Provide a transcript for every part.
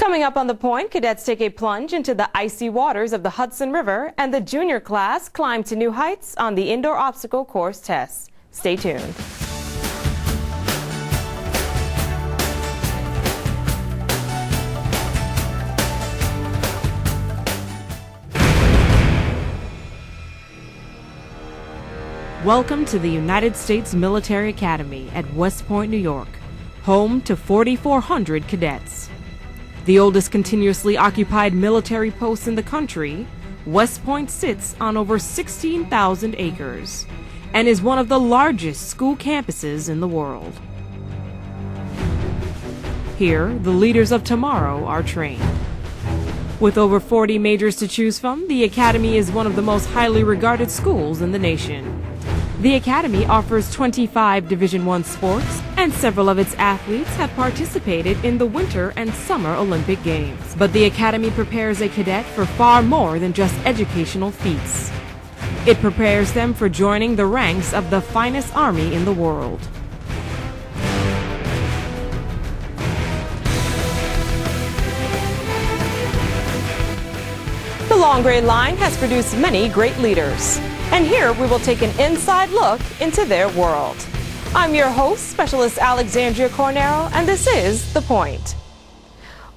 Coming up on The Point, cadets take a plunge into the icy waters of the Hudson River, and the junior class climb to new heights on the indoor obstacle course tests. Stay tuned. Welcome to the United States Military Academy at West Point, New York, home to 4,400 cadets. The oldest continuously occupied military post in the country, West Point sits on over 16,000 acres and is one of the largest school campuses in the world. Here, the leaders of tomorrow are trained. With over 40 majors to choose from, the Academy is one of the most highly regarded schools in the nation. The Academy offers 25 Division I sports, and several of its athletes have participated in the Winter and Summer Olympic Games. But the Academy prepares a cadet for far more than just educational feats. It prepares them for joining the ranks of the finest army in the world. The Long Gray Line has produced many great leaders. And here we will take an inside look into their world. I'm your host, Specialist Alexandria Corneiro, and this is The Point.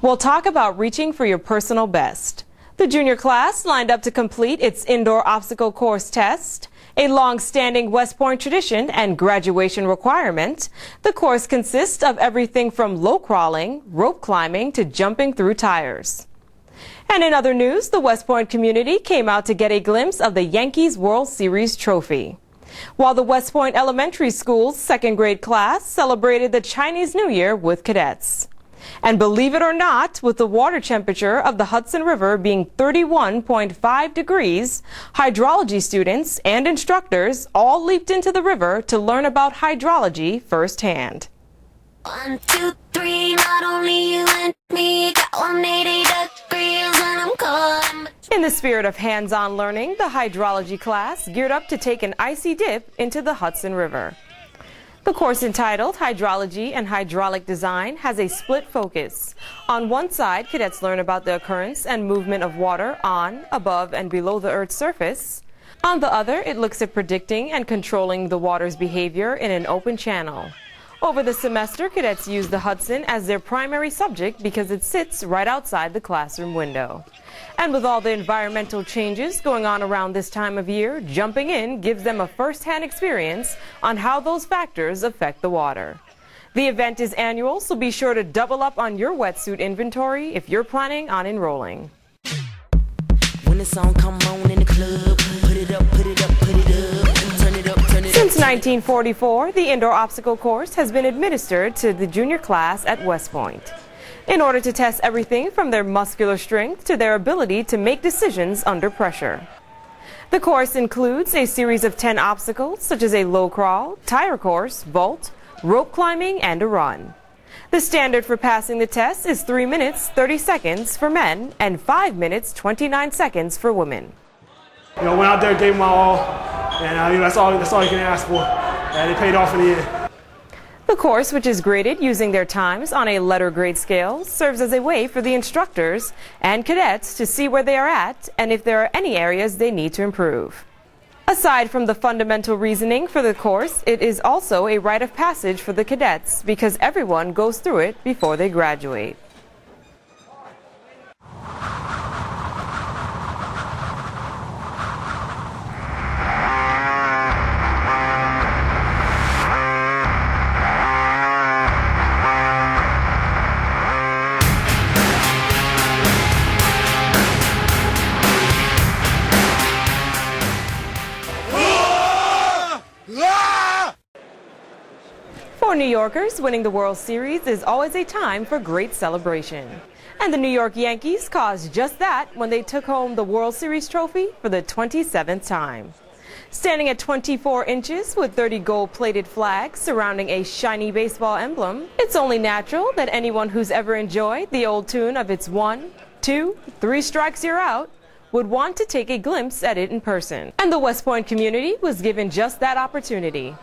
We'll talk about reaching for your personal best. The junior class lined up to complete its indoor obstacle course test, a long-standing West Point tradition and graduation requirement. The course consists of everything from low crawling, rope climbing, to jumping through tires. And in other news, the West Point community came out to get a glimpse of the Yankees World Series trophy, while the West Point Elementary School's second grade class celebrated the Chinese New Year with cadets. And believe it or not, with the water temperature of the Hudson River being 31.5 degrees, hydrology students and instructors all leaped into the river to learn about hydrology firsthand. 1, 2, 3, not only you and me, got 180 degrees and I'm cold. In the spirit of hands-on learning, the hydrology class geared up to take an icy dip into the Hudson River. The course, entitled Hydrology and Hydraulic Design, has a split focus. On one side, cadets learn about the occurrence and movement of water on, above, and below the Earth's surface. On the other, it looks at predicting and controlling the water's behavior in an open channel. Over the semester, cadets use the Hudson as their primary subject because it sits right outside the classroom window. And with all the environmental changes going on around this time of year, jumping in gives them a first-hand experience on how those factors affect the water. The event is annual, so be sure to double up on your wetsuit inventory if you're planning on enrolling. When the song come on in the club, put it up, put it up, put it up. Since 1944, the indoor obstacle course has been administered to the junior class at West Point in order to test everything from their muscular strength to their ability to make decisions under pressure. The course includes a series of 10 obstacles, such as a low crawl, tire course, vault, rope climbing, and a run. The standard for passing the test is 3 minutes 30 seconds for men and 5 minutes 29 seconds for women. Went out there, gave my all, and that's all you can ask for, and it paid off in the end. The course, which is graded using their times on a letter grade scale, serves as a way for the instructors and cadets to see where they are at and if there are any areas they need to improve. Aside from the fundamental reasoning for the course, it is also a rite of passage for the cadets because everyone goes through it before they graduate. For New Yorkers, winning the World Series is always a time for great celebration. And the New York Yankees caused just that when they took home the World Series trophy for the 27th time. Standing at 24 inches with 30 gold-plated flags surrounding a shiny baseball emblem, it's only natural that anyone who's ever enjoyed the old tune of "It's 1, 2, 3 strikes, you're out" would want to take a glimpse at it in person. And the West Point community was given just that opportunity.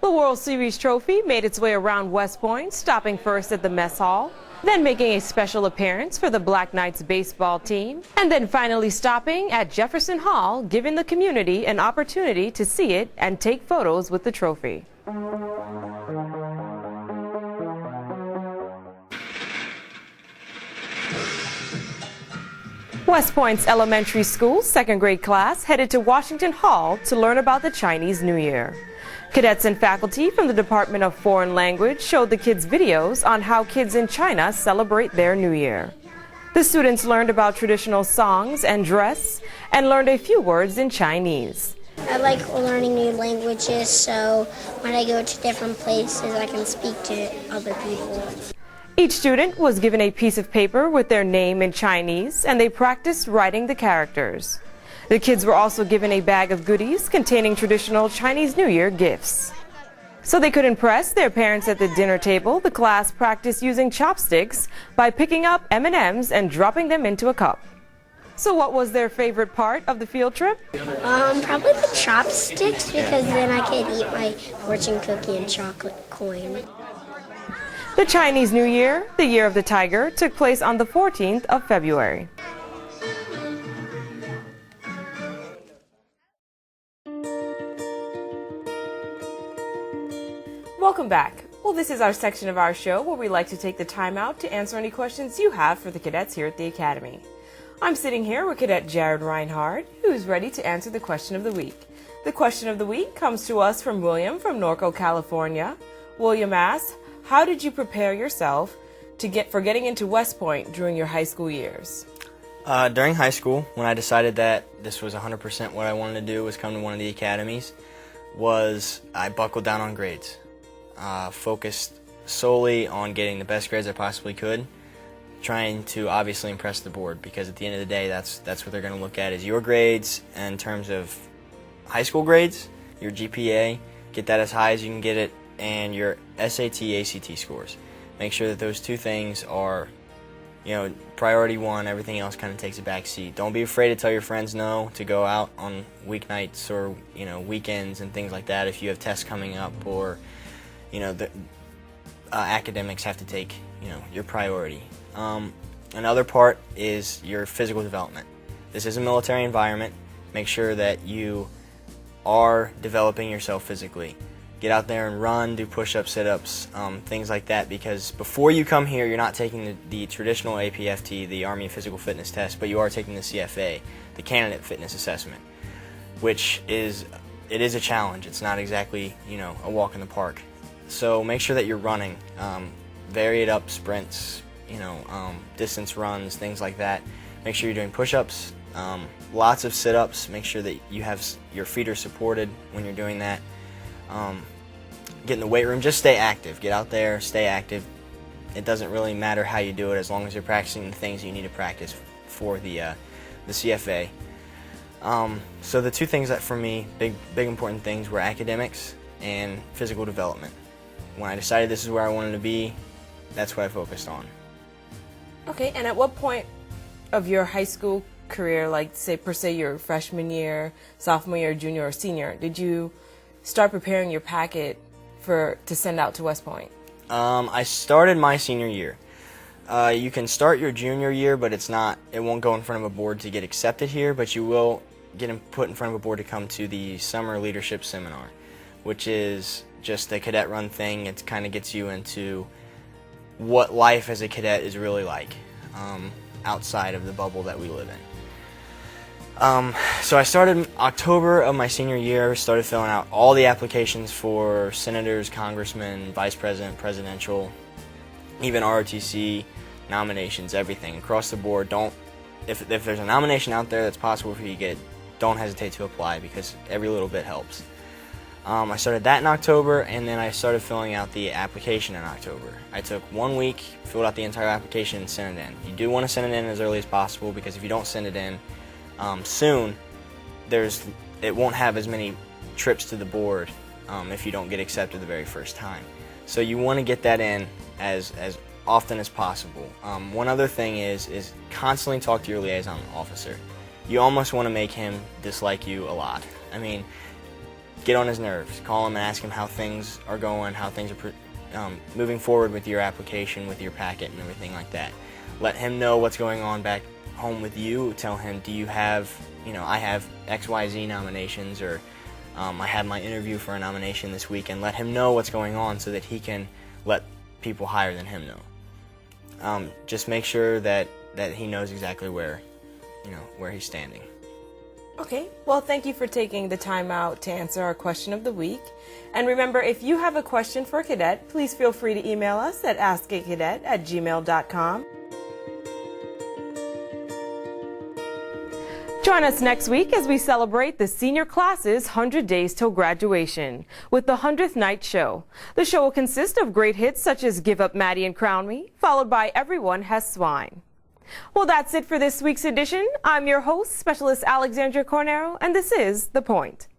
The World Series trophy made its way around West Point, stopping first at the mess hall. then making a special appearance for the Black Knights baseball team, and then finally stopping at Jefferson Hall, giving the community an opportunity to see it and take photos with the trophy. West Point's elementary school second grade class headed to Washington Hall to learn about the Chinese New Year. Cadets and faculty from the Department of Foreign Language showed the kids videos on how kids in China celebrate their New Year. The students learned about traditional songs and dress and learned a few words in Chinese. I like learning new languages, so when I go to different places, I can speak to other people. Each student was given a piece of paper with their name in Chinese, and they practiced writing the characters. The kids were also given a bag of goodies containing traditional Chinese New Year gifts. So they could impress their parents at the dinner table, the class practiced using chopsticks by picking up M&Ms and dropping them into a cup. So what was their favorite part of the field trip? Probably the chopsticks, because then I could eat my fortune cookie and chocolate coin. The Chinese New Year, the Year of the Tiger, took place on the 14th of February. Welcome back. Well, this is our section of our show where we like to take the time out to answer any questions you have for the cadets here at the Academy. I'm sitting here with Cadet Jared Reinhardt, who's ready to answer the question of the week. The question of the week comes to us from William from Norco, California. William asks, how did you prepare yourself for getting into West Point during your high school years? During high school, when I decided that this was 100% what I wanted to do, was come to one of the academies, I buckled down on grades. Focused solely on getting the best grades I possibly could, trying to obviously impress the board, because at the end of the day, that's what they're going to look at, is your grades in terms of high school grades, your GPA, get that as high as you can get it, and your SAT, ACT scores. Make sure that those two things are, priority one. Everything else kind of takes a back seat. Don't be afraid to tell your friends no to go out on weeknights or, weekends and things like that if you have tests coming up, or the academics have to take, your priority. Another part is your physical development. This is a military environment. Make sure that you are developing yourself physically. Get out there and run, do push-ups, sit-ups, things like that, because before you come here, you're not taking the traditional APFT, the Army Physical Fitness Test, but you are taking the CFA, the Candidate Fitness Assessment, which is a challenge. It's not exactly, a walk in the park. So make sure that you're running, vary it up, sprints, distance runs, things like that. Make sure you're doing push-ups, lots of sit-ups. Make sure that your feet are supported when you're doing that. Get in the weight room. Just stay active. Get out there, stay active. It doesn't really matter how you do it, as long as you're practicing the things you need to practice for the CFA. So the two things that for me, big important things, were academics and physical development. When I decided this is where I wanted to be, that's what I focused on. Okay, and at what point of your high school career, like say your freshman year, sophomore year, junior, or senior, did you start preparing your packet to send out to West Point? I started my senior year. You can start your junior year, but it won't go in front of a board to get accepted here, but you will get put in front of a board to come to the Summer Leadership Seminar, which is just a cadet-run thing. It kind of gets you into what life as a cadet is really like, outside of the bubble that we live in. So I started October of my senior year, started filling out all the applications for senators, congressmen, vice president, presidential, even ROTC nominations, everything across the board. If there's a nomination out there that's possible for you to get, don't hesitate to apply, because every little bit helps. I started that in October, and then I started filling out the application in October. I took 1 week, filled out the entire application, and sent it in. You do want to send it in as early as possible, because if you don't send it in soon, it won't have as many trips to the board if you don't get accepted the very first time. So you want to get that in as often as possible. One other thing is constantly talk to your liaison officer. You almost want to make him dislike you a lot. I mean, get on his nerves. Call him and ask him how things are going, how things are moving forward with your application, with your packet and everything like that. Let him know what's going on back home with you. Tell him, do you have, I have XYZ nominations, or I have my interview for a nomination this week, and let him know what's going on so that he can let people higher than him know. Just make sure that he knows exactly where he's standing. Okay, well, thank you for taking the time out to answer our question of the week. And remember, if you have a question for a cadet, please feel free to email us at askacadet@gmail.com. Join us next week as we celebrate the senior class's 100 days till graduation with the 100th Night Show. The show will consist of great hits such as Give Up Maddie and Crown Me, followed by Everyone Has Swine. Well, that's it for this week's edition. I'm your host, Specialist Alexandria Corneiro, and this is The Point.